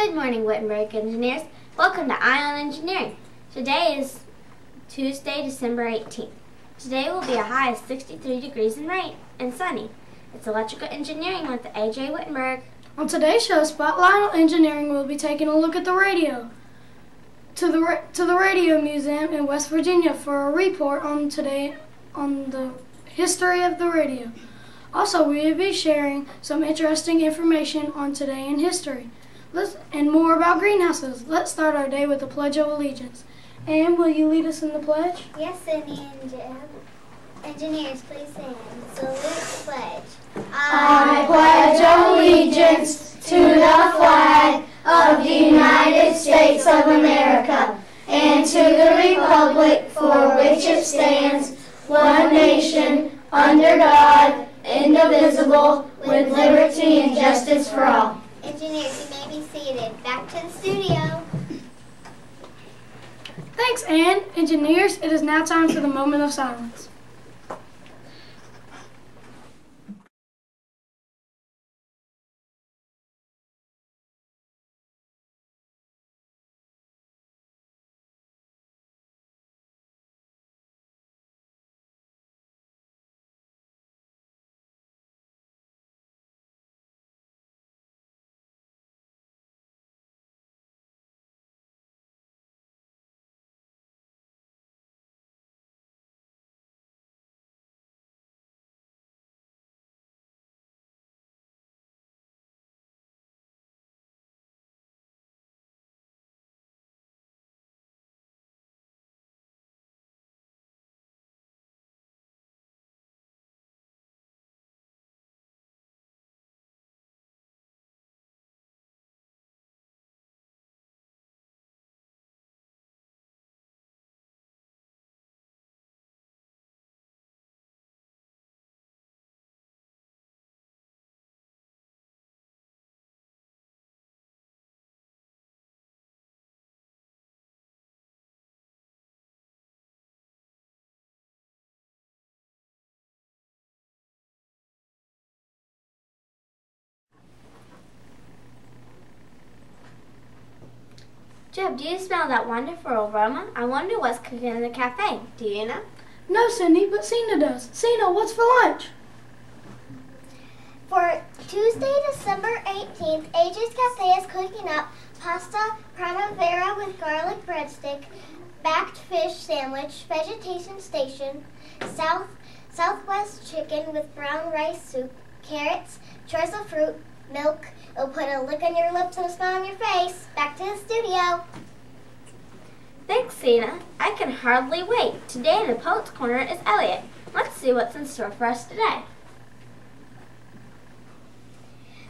Good morning, Wittenberg engineers. Welcome to Ion Engineering. Today is Tuesday, December 18th. Today will be a high of 63 degrees and sunny. It's Electrical Engineering with AJ Wittenberg. On today's show, Spotlight on Engineering will be taking a look at the radio to the Radio Museum in West Virginia for a report on the history of the radio. Also, we will be sharing some interesting information on today in history and more about greenhouses. Let's start our day with the Pledge of Allegiance. Anne, will you lead us in the pledge? Yes, Cindy and Jim. Engineers, please stand. Salute the pledge. I pledge allegiance to the flag of the United States of America and to the republic for which it stands, one nation, under God, indivisible, with liberty and justice for all. Engineers, you may be seated. Back to the studio. Thanks, Anne. Engineers, it is now time for the moment of silence. Jeb, do you smell that wonderful aroma? I wonder what's cooking in the cafe. Do you know? No, Cindy, but Sina does. Sina, what's for lunch? For Tuesday, December 18th, AJ's Cafe is cooking up pasta primavera with garlic breadstick, backed fish sandwich, vegetation station, Southwest chicken with brown rice soup, carrots, choice of fruit, milk. It'll put a lick on your lips and a smile on your face. Back to the studio. Thanks, Sina. I can hardly wait. Today in the Poet's Corner is Elliot. Let's see what's in store for us today.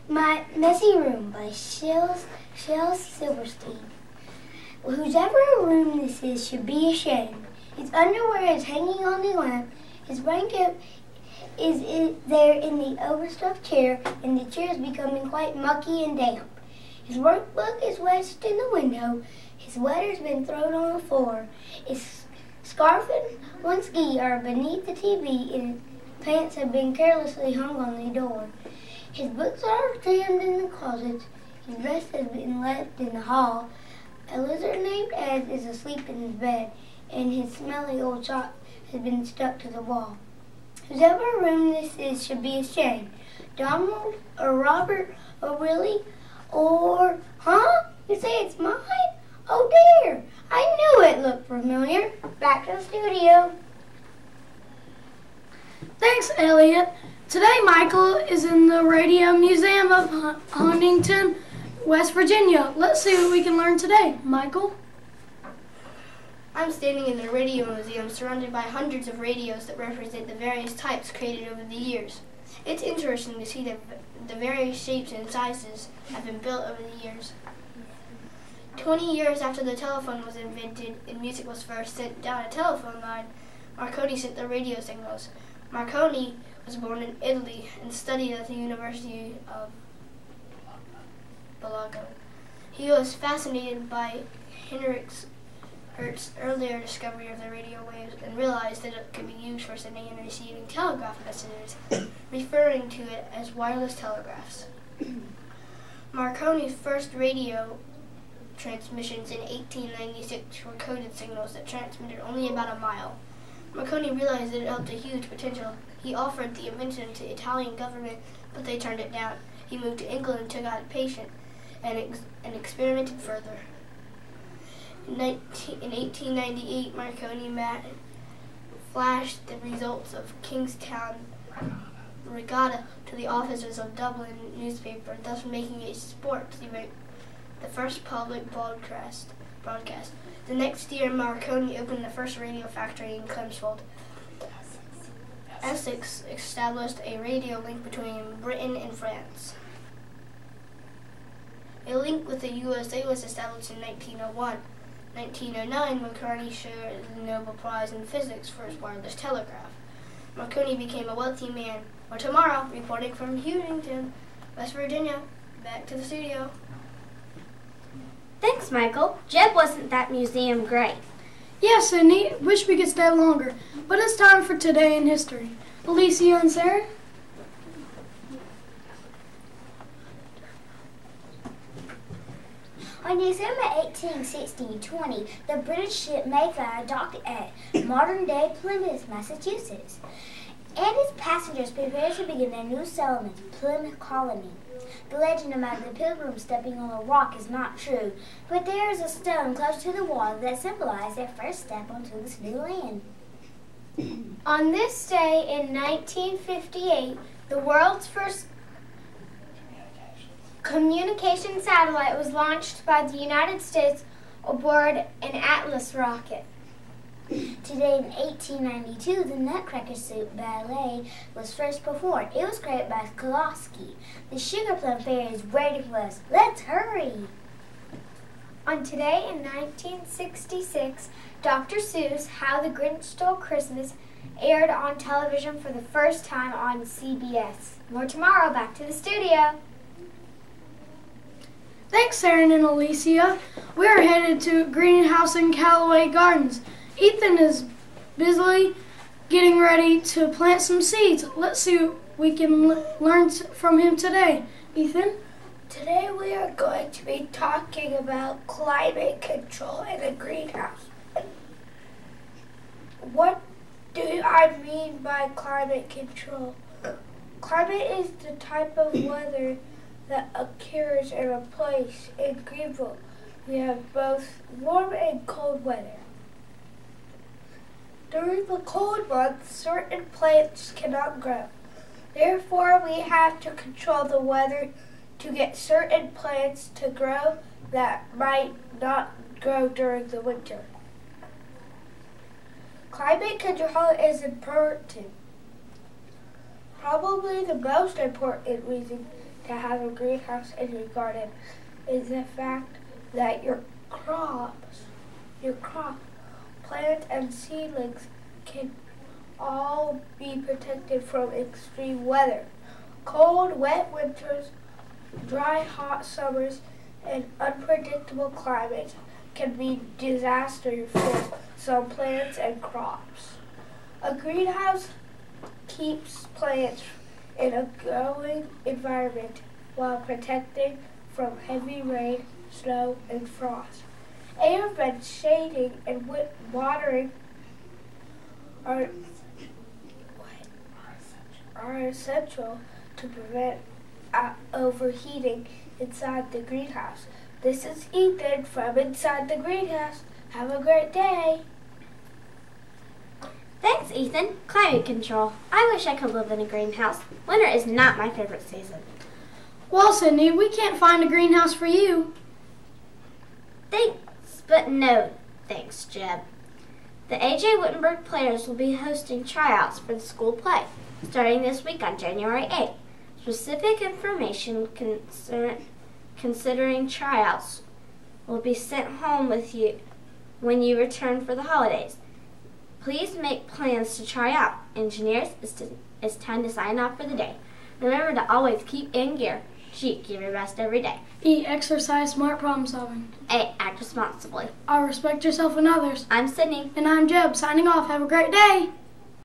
My Messy Room by Shel Silverstein. Whosever room this is should be ashamed. His underwear is hanging on the lamp. His raincoat is there in the overstuffed chair, and the chair is becoming quite mucky and damp. His workbook is wedged in the window. His sweater's been thrown on the floor. His scarf and one ski are beneath the TV, and his pants have been carelessly hung on the door. His books are jammed in the closets. His dress has been left in the hall. A lizard named Ed is asleep in his bed, and his smelly old sock has been stuck to the wall. Whosever room this is should be ashamed. Donald or Robert or Willie or, huh? You say it's mine? Oh dear, I knew it looked familiar. Back to the studio. Thanks, Elliot. Today, Michael is in the Radio Museum of Huntington, West Virginia. Let's see what we can learn today. Michael? I'm standing in the Radio Museum surrounded by hundreds of radios that represent the various types created over the years. It's interesting to see that the various shapes and sizes have been built over the years. 20 years after the telephone was invented and music was first sent down a telephone line, Marconi sent the radio signals. Marconi was born in Italy and studied at the University of Bologna. He was fascinated by Hertz's earlier discovery of the radio waves and realized that it could be used for sending and receiving telegraph messages, referring to it as wireless telegraphs. Marconi's first radio transmissions in 1896 were coded signals that transmitted only about a mile. Marconi realized that it held a huge potential. He offered the invention to the Italian government, but they turned it down. He moved to England and took out a patient and experimented further. In 1898, Marconi flashed the results of Kingstown Regatta to the officers of Dublin newspaper, thus making a sports event the first public broadcast. The next year, Marconi opened the first radio factory in Chelmsford. Essex established a radio link between Britain and France. A link with the USA was established in 1901. 1909, Marconi shared the Nobel Prize in Physics for his wireless telegraph. Marconi became a wealthy man. For tomorrow, reporting from Huntington, West Virginia, back to the studio. Thanks, Michael. Jeb, wasn't that museum great? Yes, Sydney. Wish we could stay longer. But it's time for Today in History. Alicia and Sarah? On December 18, 1620, the British ship Mayflower docked at modern-day Plymouth, Massachusetts, and its passengers prepared to begin their new settlement, Plymouth Colony. The legend about the pilgrims stepping on a rock is not true, but there is a stone close to the water that symbolized their first step onto this new land. On this day in 1958, the world's first communication satellite was launched by the United States aboard an Atlas rocket. Today in 1892, the Nutcracker Suit Ballet was first performed. It was created by Skolowski. The Sugar Plum Fairy is waiting for us. Let's hurry! On today in 1966, Dr. Seuss' How the Grinch Stole Christmas aired on television for the first time on CBS. More tomorrow. Back to the studio. Thanks, Sarah and Alicia. We are headed to Greenhouse in Callaway Gardens. Ethan is busily getting ready to plant some seeds. Let's see what we can learn from him today. Ethan? Today we are going to be talking about climate control in a greenhouse. What do I mean by climate control? Climate is the type of weather that occurs in a place. In Greenville, we have both warm and cold weather. During the cold months, certain plants cannot grow. Therefore, we have to control the weather to get certain plants to grow that might not grow during the winter. Climate control is important. Probably the most important reason to have a greenhouse in your garden is the fact that your crop, plant and seedlings can all be protected from extreme weather. Cold, wet winters, dry, hot summers, and unpredictable climates can be disastrous for some plants and crops. A greenhouse keeps plants in a growing environment while protecting from heavy rain, snow, and frost. Air vent, shading, and watering are essential to prevent overheating inside the greenhouse. This is Ethan from Inside the Greenhouse. Have a great day. Thanks, Ethan. Climate control. I wish I could live in a greenhouse. Winter is not my favorite season. Well, Sydney, we can't find a greenhouse for you. Thanks, but no thanks, Jeb. The A.J. Wittenberg Players will be hosting tryouts for the school play starting this week on January 8th. Specific information considering tryouts will be sent home with you when you return for the holidays. Please make plans to try out. Engineers, it's time to sign off for the day. Remember to always keep in gear. G, give your best every day. E, exercise smart problem solving. A, act responsibly. R, respect yourself and others. I'm Sydney. And I'm Jeb, signing off. Have a great day.